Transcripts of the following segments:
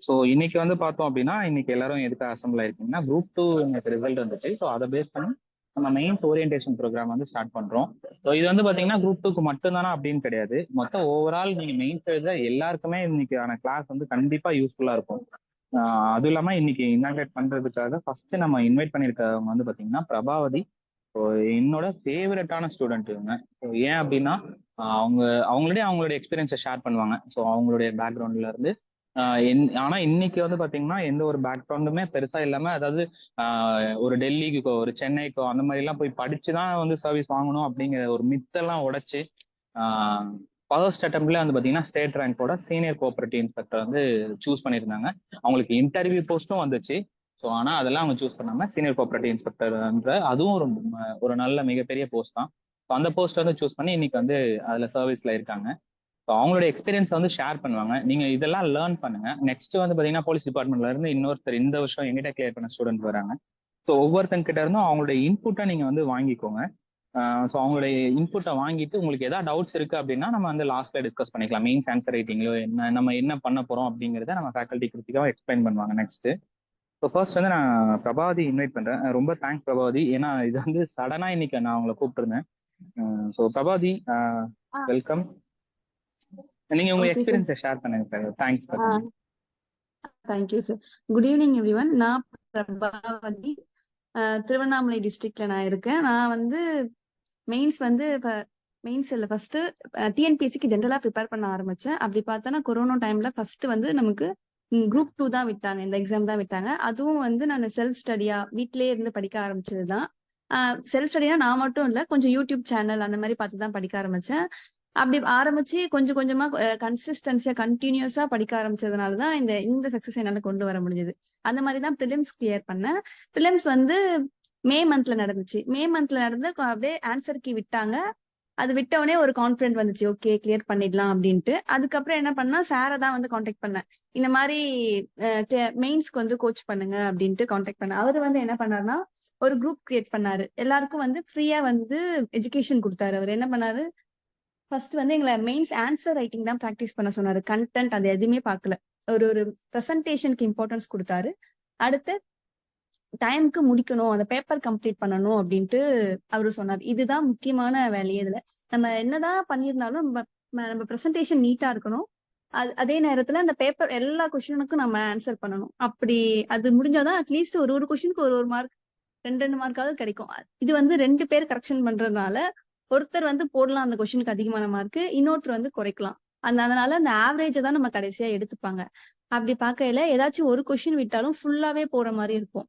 So இன்னைக்கு வந்து பார்த்தோம் அப்படின்னா இன்னைக்கு எல்லாரும் எதுக்கு அசம்பிள் ஆயிருக்கீங்கன்னா குரூப் டூ எனக்கு ரிசல்ட் வந்துச்சு. ஸோ அதை பேஸ் பண்ணி நம்ம மெயின்ஸ் ஓரியன்டேஷன் ப்ரோக்ராம் வந்து ஸ்டார்ட் பண்றோம். ஸோ இது வந்து பாத்தீங்கன்னா குரூப் டூக்கு மட்டும்தானா அப்படின்னு கிடையாது. மொத்தம் ஓவரால் நீங்க மெயின்ஸ் எழுத எல்லாருக்குமே இன்னைக்கான கிளாஸ் வந்து கண்டிப்பா யூஸ்ஃபுல்லா இருக்கும். அதுவும் இல்லாம இன்னைக்கு இனாகிரேட் பண்றதுக்காக ஃபர்ஸ்ட் நம்ம இன்வைட் பண்ணிருக்கவங்க வந்து பாத்தீங்கன்னா பிரபாவதி. ஸோ என்னோட ஃபேவரட்டான ஸ்டூடெண்ட் இவங்க. ஸோ ஏன் அப்படின்னா அவங்க அவங்களுடைய எக்ஸ்பீரியன்ஸை ஷேர் பண்ணுவாங்க. ஸோ அவங்களுடைய பேக்ரவுண்ட்ல இருந்து ஆனா இன்னைக்கு வந்து பாத்தீங்கன்னா எந்த ஒரு பேக்ரவுண்டுமே பெருசா இல்லாம, அதாவது ஒரு டெல்லிக்கோ ஒரு சென்னைக்கோ அந்த மாதிரி எல்லாம் போய் படிச்சுதான் வந்து சர்வீஸ் வாங்கணும் அப்படிங்கிற ஒரு மித்தெல்லாம் உடைச்சு ஃபர்ஸ்ட் அட்டம்ப்ட்ல வந்து பாத்தீங்கன்னா ஸ்டேட் ரேங்கோட சீனியர் கோஆபரேட்டிவ் இன்ஸ்பெக்டர் வந்து சூஸ் பண்ணியிருந்தாங்க. அவங்களுக்கு இன்டர்வியூ போஸ்ட்டும் வந்துச்சு. ஸோ ஆனா அதெல்லாம் அவங்க சூஸ் பண்ணாம சீனியர் கோஆபரேட்டிவ் இன்ஸ்பெக்டர்ன்ற அதுவும் ஒரு நல்ல மிகப்பெரிய போஸ்ட் தான். அந்த போஸ்ட் வந்து சூஸ் பண்ணி இன்னைக்கு வந்து அதுல சர்வீஸ்ல இருக்காங்க. ஸோ அவங்களோட எக்ஸ்பீரியன்ஸ் வந்து ஷேர் பண்ணுவாங்க. நீங்க இதெல்லாம் லேர்ன் பண்ணுங்க. நெக்ஸ்ட் வந்து பாத்தீங்கன்னா போலீஸ் டிபார்ட்மெண்ட்ல இருந்து இன்னொருத்தர் இந்த வருஷம் எங்கிட்ட கிளியர் பண்ண ஸ்டூடெண்ட் வராங்க. ஸோ ஒவ்வொருத்தங்க கிட்ட இருந்தும் அவங்களுடைய இன்புட்டை நீங்க வந்து வாங்கிக்கோங்க. ஸோ அவங்களுடைய இன்புட்டை வாங்கிட்டு உங்களுக்கு ஏதாவது டவுட்ஸ் இருக்கு அப்படின்னா நம்ம வந்து லாஸ்ட்ல டிஸ்கஸ் பண்ணிக்கலாம். மெயின்ஸ் ஆன்சர் ரைட்டிங்லோ என்ன நம்ம என்ன பண்ண போறோம் அப்படிங்கிறத நம்ம ஃபேக்கல்ட்டி கிருத்திகாவும் எக்ஸ்பிளைன் பண்ணுவாங்க நெக்ஸ்ட். ஸோ ஃபர்ஸ்ட் வந்து நான் பிரபாவதி இன்வைட் பண்றேன். ரொம்ப தேங்க்ஸ் பிரபாவதி. ஏன்னா இது வந்து சடனா இன்னைக்கு நான் அவங்களை கூப்பிட்டுருந்தேன். So Prabhavati welcome. நீங்க உங்க எக்ஸ்பீரியன்ஸை ஷேர் பண்ணுங்க sir. Thanks. Thank you sir. Good evening everyone. நான் பிரபாவதி, திருவண்ணாமலை டிஸ்ட்ரிக்ட்ல நான் இருக்கேன். நான் வந்து மெயின்ஸ் வந்து மெயின்ஸ் இல்லை, ஃபர்ஸ்ட் டிஎன்பிஎஸ்சிக்கு ஜென்ரலா ப்ரிப்பேர் பண்ண ஆரம்பிச்சேன். அப்படி பார்த்தோன்னா கொரோனா டைம்ல ஃபர்ஸ்ட் வந்து நமக்கு குரூப் 2 தான் விட்டாங்க, இந்த எக்ஸாம் தான் விட்டாங்க. அதுவும் வந்து நான் செல்ஃப் ஸ்டடியா வீட்லயே இருந்து படிக்க ஆரம்பிச்சதுதான். செல்ஃப் ஸ்டடியா நான் மட்டும் இல்லை, கொஞ்சம் யூடியூப் சேனல் அந்த மாதிரி பார்த்து தான் படிக்க ஆரம்பிச்சேன். அப்படி ஆரம்பிச்சு கொஞ்சம் கொஞ்சமா கன்சிஸ்டன்சியா கண்டினியூஸா படிக்க ஆரம்பிச்சதுனாலதான் இந்த சக்சஸ் என்னால கொண்டு வர முடிஞ்சது. அந்த மாதிரிதான் ப்ரிலிம்ஸ் கிளியர் பண்ணேன். ப்ரிலிம்ஸ் வந்து மே மந்த்ல நடந்துச்சு. மே மந்த்ல நடந்து அப்படியே ஆன்சர் கீ விட்டாங்க. அது விட்டவொடனே ஒரு கான்பிடன்ட் வந்துச்சு, ஓகே கிளியர் பண்ணிடலாம் அப்படின்ட்டு. அதுக்கப்புறம் என்ன பண்ணா, சாரை தான் வந்து கான்டாக்ட் பண்ணேன். இந்த மாதிரி மெயின்ஸ்க்கு வந்து கோச் பண்ணுங்க அப்படின்ட்டு கான்டாக்ட் பண்ணேன். அவரு வந்து என்ன பண்ணாருன்னா ஒரு குரூப் கிரியேட் பண்ணாரு. எல்லாருக்கும் வந்து ஃப்ரீயா வந்து எஜுகேஷன் கொடுத்தாரு. அவர் என்ன பண்ணாரு, ஃபர்ஸ்ட் வந்து எங்களை மெயின்ஸ் ஆன்சர் ரைட்டிங் தான் ப்ராக்டிஸ் பண்ண சொன்னாரு. கண்டென்ட் அது எதுவுமே பார்க்கல. ஒரு ப்ரெசன்டேஷனுக்கு இம்பார்ட்டன்ஸ் கொடுத்தாரு. அடுத்து டைமுக்கு முடிக்கணும், அந்த பேப்பர் கம்ப்ளீட் பண்ணணும் அப்படின்ட்டு அவரு சொன்னார். இதுதான் முக்கியமான வேலையே. இதுல நம்ம என்னதான் பண்ணியிருந்தாலும் நம்ம ப்ரெசன்டேஷன் நீட்டா இருக்கணும். அதே நேரத்துல அந்த பேப்பர் எல்லா கொஸ்டினுக்கும் நம்ம ஆன்சர் பண்ணணும். அப்படி அது முடிஞ்சாதான் அட்லீஸ்ட் ஒரு கொஸ்டினுக்கு ஒரு மார்க், ரெண்டு மார்க்காவது கிடைக்கும். இது வந்து 2 பேர் கரெக்ஷன் பண்றதுனால ஒருத்தர் வந்து போடலாம் அந்த கொஸ்டினுக்கு அதிகமான மார்க், இன்னொருத்தர் வந்து குறைக்கலாம். அதனால அந்த ஆவரேஜை தான் நம்ம கடைசியா எடுத்துப்பாங்க. அப்படி பார்க்கையில ஏதாச்சும் ஒரு கொஸ்டின் விட்டாலும் ஃபுல்லாவே போற மாதிரி இருக்கும்.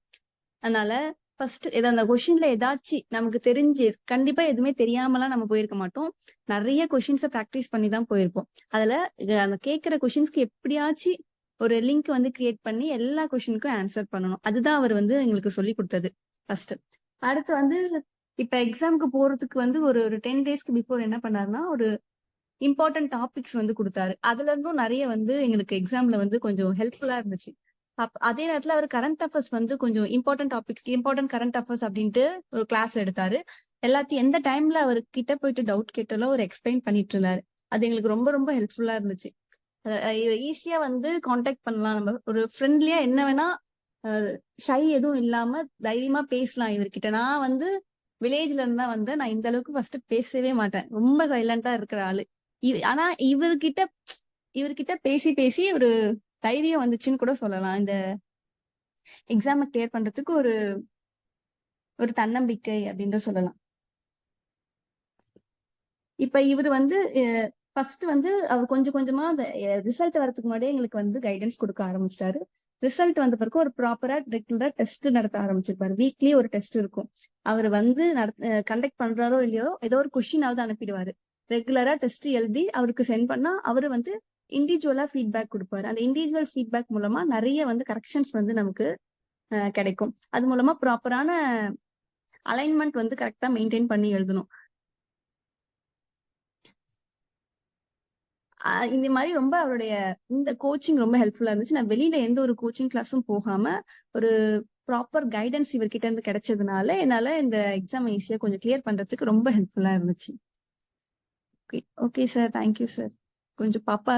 அதனால ஃபர்ஸ்ட் அந்த கொஸ்டின்ல ஏதாச்சும் நமக்கு தெரிஞ்சு, கண்டிப்பா எதுவுமே தெரியாமலாம் நம்ம போயிருக்க மாட்டோம். நிறைய கொஸ்டின்ஸை ப்ராக்டிஸ் பண்ணி தான் போயிருப்போம். அதுல அந்த கேட்கிற கொஸ்டின்ஸ்க்கு எப்படியாச்சும் ஒரு லிங்க் வந்து கிரியேட் பண்ணி எல்லா கொஸ்டினுக்கும் ஆன்சர் பண்ணணும். அதுதான் அவர் வந்து எங்களுக்கு சொல்லி கொடுத்தது ஃபர்ஸ்ட். அடுத்து வந்து இப்ப எக்ஸாமுக்கு போறதுக்கு வந்து ஒரு 10 டேஸ்க்கு பிஃபோர் என்ன பண்ணாருன்னா ஒரு இம்பார்ட்டன்ட் டாபிக்ஸ் வந்து கொடுத்தாரு. அதுல இருந்தும் நிறைய வந்து எங்களுக்கு எக்ஸாம்ல வந்து கொஞ்சம் ஹெல்ப்ஃபுல்லா இருந்துச்சு. அதே நேரத்துல அவர் கரண்ட் அஃபேர்ஸ் வந்து கொஞ்சம் important topics, important current affairs அப்படின்ட்டு ஒரு கிளாஸ் எடுத்தாரு. எல்லாத்தையும் எந்த டைம்ல அவர் கிட்ட போயிட்டு டவுட் கேட்டாலும் அவர் எக்ஸ்பிளைன் பண்ணிட்டு இருந்தாரு. அது எங்களுக்கு ரொம்ப ரொம்ப ஹெல்ப்ஃபுல்லா இருந்துச்சு. ஈஸியா வந்து கான்டாக்ட் பண்ணலாம், நம்ம ஒரு ஃப்ரெண்ட்லியா என்ன வேணா, ஷை எதுவும் இல்லாம தைரியமா பேசலாம் இவர்கிட்ட. நான் வந்து வில்லேஜ்ல இருந்தா வந்து நான் இந்த அளவுக்கு ஃபர்ஸ்ட் பேசவே மாட்டேன், ரொம்ப சைலண்டா இருக்கிற ஆளு. ஆனா இவர்கிட்ட பேசி பேசி ஒரு தைரியம் வந்துச்சுன்னு கூட சொல்லலாம். இந்த எக்ஸாமை கிளியர் பண்றதுக்கு ஒரு தன்னம்பிக்கை அப்படின்னு சொல்லலாம். இப்ப இவர் வந்து ஃபர்ஸ்ட் வந்து அவர் கொஞ்சம் கொஞ்சமா அந்த ரிசல்ட் வரதுக்கு முன்னாடியே எங்களுக்கு வந்து கைடன்ஸ் கொடுக்க ஆரம்பிச்சிட்டாரு. ரிசல்ட் வந்த பிறகு ஒரு ப்ராப்பரா ரெகுலரா டெஸ்ட் நடத்த ஆரம்பிச்சிருப்பாரு. வீக்லி ஒரு டெஸ்ட் இருக்கும். அவர் வந்து கண்டக்ட் பண்றாரோ இல்லையோ ஏதோ ஒரு கொஸ்டினாவது அனுப்பிடுவாரு. ரெகுலரா டெஸ்ட் எழுதி அவருக்கு சென்ட் பண்ணா அவரு வந்து இண்டிவிஜுவலா ஃபீட்பேக் கொடுப்பாரு. அந்த இண்டிவிஜுவல் ஃபீட்பேக் மூலமா நிறைய வந்து கரெக்ஷன்ஸ் வந்து நமக்கு கிடைக்கும். அது மூலமா ப்ராப்பரான அலைன்மெண்ட் வந்து கரெக்டா மெயின்டைன் பண்ணி எழுதணும். இந்த மாதிரி ரொம்ப அவருடைய இந்த கோச்சிங் ரொம்ப ஹெல்ப்ஃபுல்லா இருந்துச்சு. நான் வெளியில எந்த ஒரு கோச்சிங் கிளாஸும் போகாம ஒரு ப்ராப்பர் கைடன்ஸ் இவர்கிட்ட இருந்து கிடைச்சதுனால என்னால இந்த எக்ஸாம் ஈஸியா கொஞ்சம் கிளியர் பண்றதுக்கு ரொம்ப ஹெல்ப்ஃபுல்லா இருந்துச்சு. Okay sir, thank you sir. கொஞ்சம் பாப்பா